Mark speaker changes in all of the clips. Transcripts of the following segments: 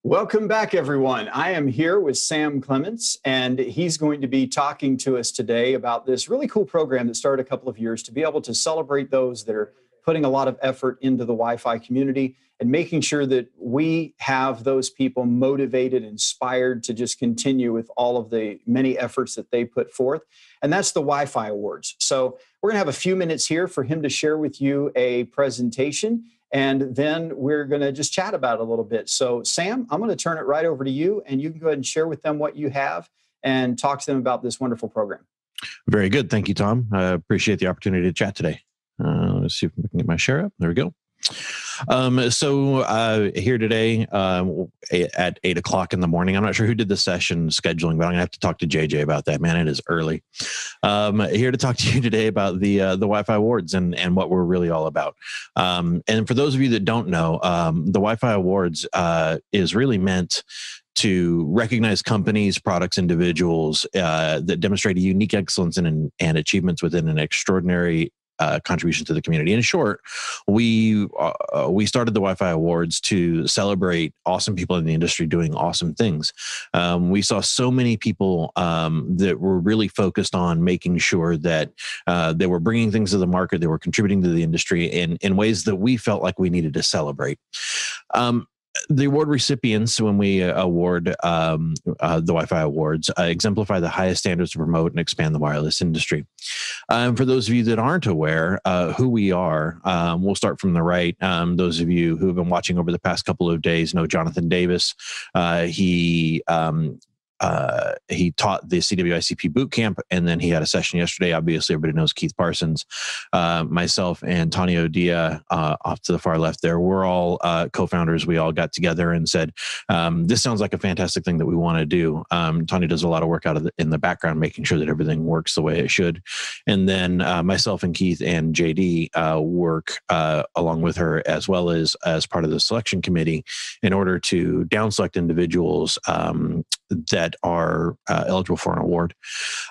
Speaker 1: Welcome back, everyone. I am here with Sam Clements, and he's going to be talking to us today about this really cool program that started a couple of years to be able to celebrate those that are putting a lot of effort into the Wi-Fi community and making sure that we have those people motivated, inspired to just continue with all of the many efforts that they put forth. And that's the Wi-Fi Awards. So we're going to have a few minutes here for him to share with you a presentation. And then we're going to just chat about it a little bit. So, Sam, I'm going to turn it right over to you, and you can go ahead and share with them what you have and talk to them about this wonderful program.
Speaker 2: Very good. Thank you, Tom. I appreciate the opportunity to chat today. Let's see if we can get my share up. There we go. Here today at 8 o'clock in the morning. I'm not sure who did the session scheduling, but I'm going to have to talk to JJ about that. Man, it is early. Here to talk to you today about the Wi-Fi Awards and what we're really all about. And for those of you that don't know, the Wi-Fi Awards is really meant to recognize companies, products, individuals that demonstrate a unique excellence and achievements within an extraordinary contribution to the community. In short, we started the Wi-Fi Awards to celebrate awesome people in the industry doing awesome things. We saw so many people that were really focused on making sure that they were bringing things to the market, they were contributing to the industry in ways that we felt like we needed to celebrate. The award recipients, when we award the Wi-Fi Awards, exemplify the highest standards to promote and expand the wireless industry. For those of you that aren't aware who we are, we'll start from the right. Those of you who have been watching over the past couple of days know Jonathan Davis. He taught the CWICP boot camp, and then he had a session yesterday. Obviously, everybody knows Keith Parsons. Myself and Tanya Odia, off to the far left there, we're all co-founders. We all got together and said, this sounds like a fantastic thing that we want to do. Tanya does a lot of work in the background, making sure that everything works the way it should. And then myself and Keith and JD work along with her, as well as part of the selection committee, in order to down select individuals that are eligible for an award.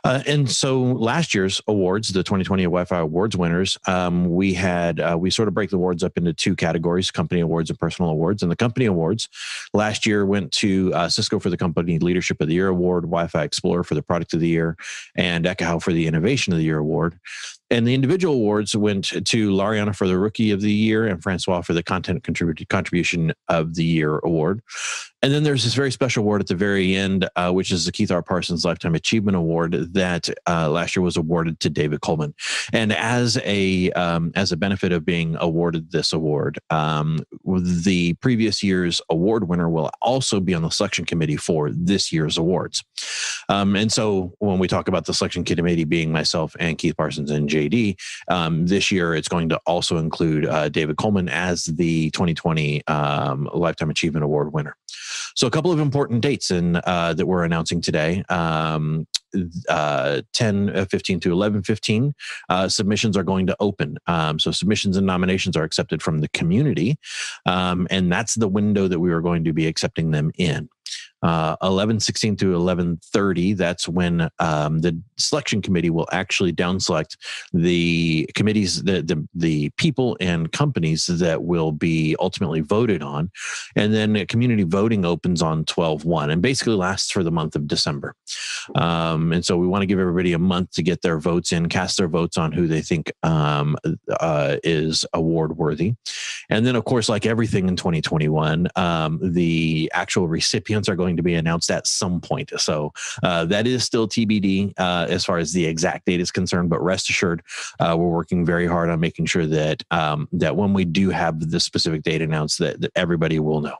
Speaker 2: And so last year's awards, the 2020 Wi-Fi Awards winners, we sort of break the awards up into two categories: company awards and personal awards. And the company awards last year went to Cisco for the Company Leadership of the Year Award, Wi-Fi Explorer for the Product of the Year, and Ekahau for the Innovation of the Year Award. And the individual awards went to Lariana for the Rookie of the Year and Francois for the Content Contribution of the Year Award. And then there's this very special award at the very end, which is the Keith R. Parsons Lifetime Achievement Award that last year was awarded to David Coleman. And as a benefit of being awarded this award, the previous year's award winner will also be on the selection committee for this year's awards. And so when we talk about the selection committee being myself and Keith Parsons and JD, this year it's going to also include David Coleman as the 2020 Lifetime Achievement Award winner. So a couple of important dates that we're announcing today. 10:15 to 11:15, submissions are going to open. So submissions and nominations are accepted from the community, and that's the window that we are going to be accepting them in. 11:16 to 11:30, that's when the selection committee will actually down select the committees, the people and companies that will be ultimately voted on. And then community voting opens on 12/1 and basically lasts for the month of December. And so we want to give everybody a month to get their votes in, cast their votes on who they think is award worthy. And then, of course, like everything in 2021, the actual recipients are going to be announced at some point. So that is still TBD as far as the exact date is concerned. But rest assured, we're working very hard on making sure that that when we do have the specific date announced, that everybody will know.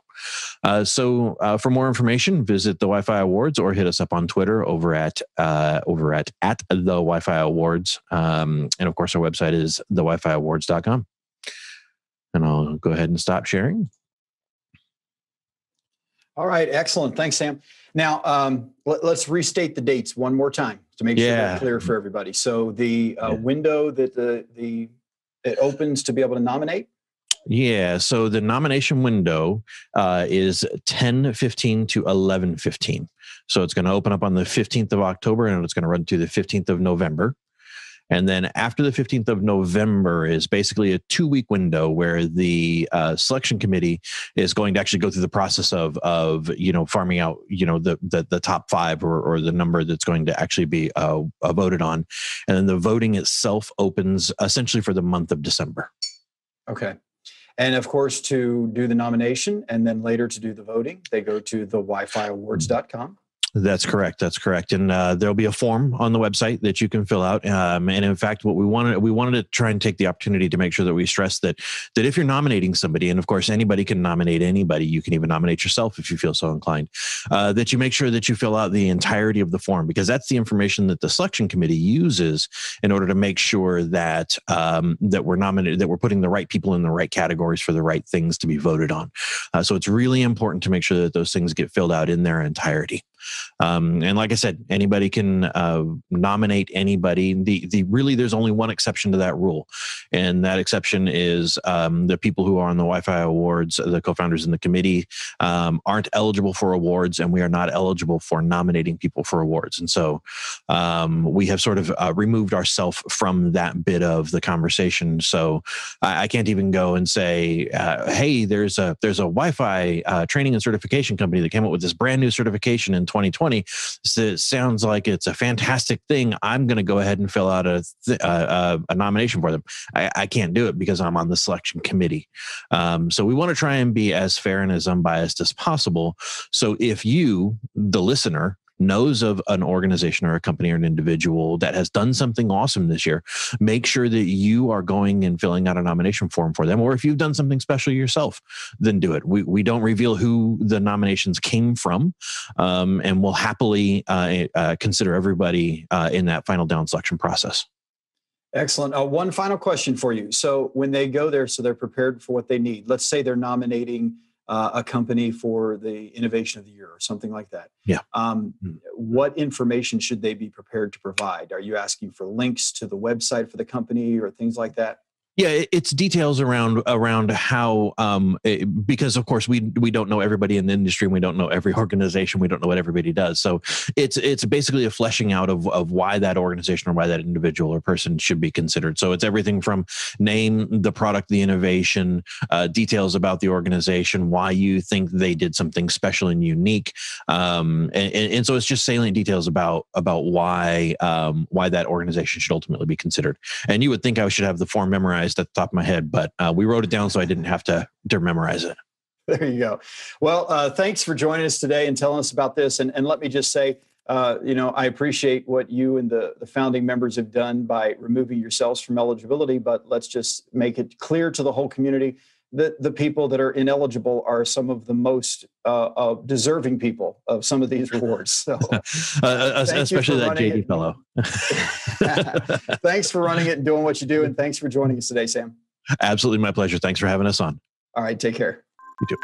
Speaker 2: So for more information, visit the Wi-Fi Awards or hit us up on Twitter over at the Wi-Fi Awards. And of course, our website is thewifiawards.com. And I'll go ahead and stop sharing.
Speaker 1: All right, excellent. Thanks, Sam. Now, let's restate the dates one more time to make sure they're clear for everybody. So the window that it opens to be able to nominate?
Speaker 2: Yeah, so the nomination window is 10:15 to 11:15. So it's going to open up on the 15th of October and it's going to run to the 15th of November. And then after the 15th of November is basically a 2-week window where the selection committee is going to actually go through the process of farming out, the top 5 or the number that's going to actually be voted on. And then the voting itself opens essentially for the month of December.
Speaker 1: Okay. And of course, to do the nomination and then later to do the voting, they go to the WiFiAwards.com.
Speaker 2: That's correct. And there'll be a form on the website that you can fill out. And in fact, what we wanted to try and take the opportunity to make sure that we stress that if you're nominating somebody, and of course anybody can nominate anybody, you can even nominate yourself if you feel so inclined, that you make sure that you fill out the entirety of the form, because that's the information that the selection committee uses in order to make sure that that we're putting the right people in the right categories for the right things to be voted on. So it's really important to make sure that those things get filled out in their entirety. And like I said, anybody can nominate anybody. Really, there's only one exception to that rule, and that exception is the people who are on the Wi-Fi Awards, the co-founders in the committee, aren't eligible for awards, and we are not eligible for nominating people for awards. And so we have sort of removed ourselves from that bit of the conversation. So I can't even go and say, hey, there's a Wi-Fi training and certification company that came up with this brand new certification in 2020. So it sounds like it's a fantastic thing. I'm going to go ahead and fill out a nomination for them. I can't do it because I'm on the selection committee. So we want to try and be as fair and as unbiased as possible. So if you, the listener, knows of an organization or a company or an individual that has done something awesome this year, make sure that you are going and filling out a nomination form for them. Or if you've done something special yourself, then do it. We don't reveal who the nominations came from, and we'll happily consider everybody in that final down selection process.
Speaker 1: Excellent. One final question for you. So when they go there, so they're prepared for what they need. Let's say they're nominating a company for the innovation of the year or something like that.
Speaker 2: Yeah.
Speaker 1: What information should they be prepared to provide? Are you asking for links to the website for the company or things like that?
Speaker 2: Yeah, it's details around how, because of course we don't know everybody in the industry, and we don't know every organization, we don't know what everybody does. So it's basically a fleshing out of why that organization or why that individual or person should be considered. So it's everything from name, the product, the innovation, details about the organization, why you think they did something special and unique, and so it's just salient details about why that organization should ultimately be considered. And you would think I should have the form memorized at the top of my head, but we wrote it down so I didn't have to memorize it.
Speaker 1: There you go. Well, thanks for joining us today and telling us about this. And let me just say, I appreciate what you and the founding members have done by removing yourselves from eligibility, but let's just make it clear to the whole community that the people that are ineligible are some of the most deserving people of some of these rewards. So,
Speaker 2: especially that JD fellow.
Speaker 1: Thanks for running it and doing what you do. And thanks for joining us today, Sam.
Speaker 2: Absolutely my pleasure. Thanks for having us on.
Speaker 1: All right. Take care.
Speaker 2: You too.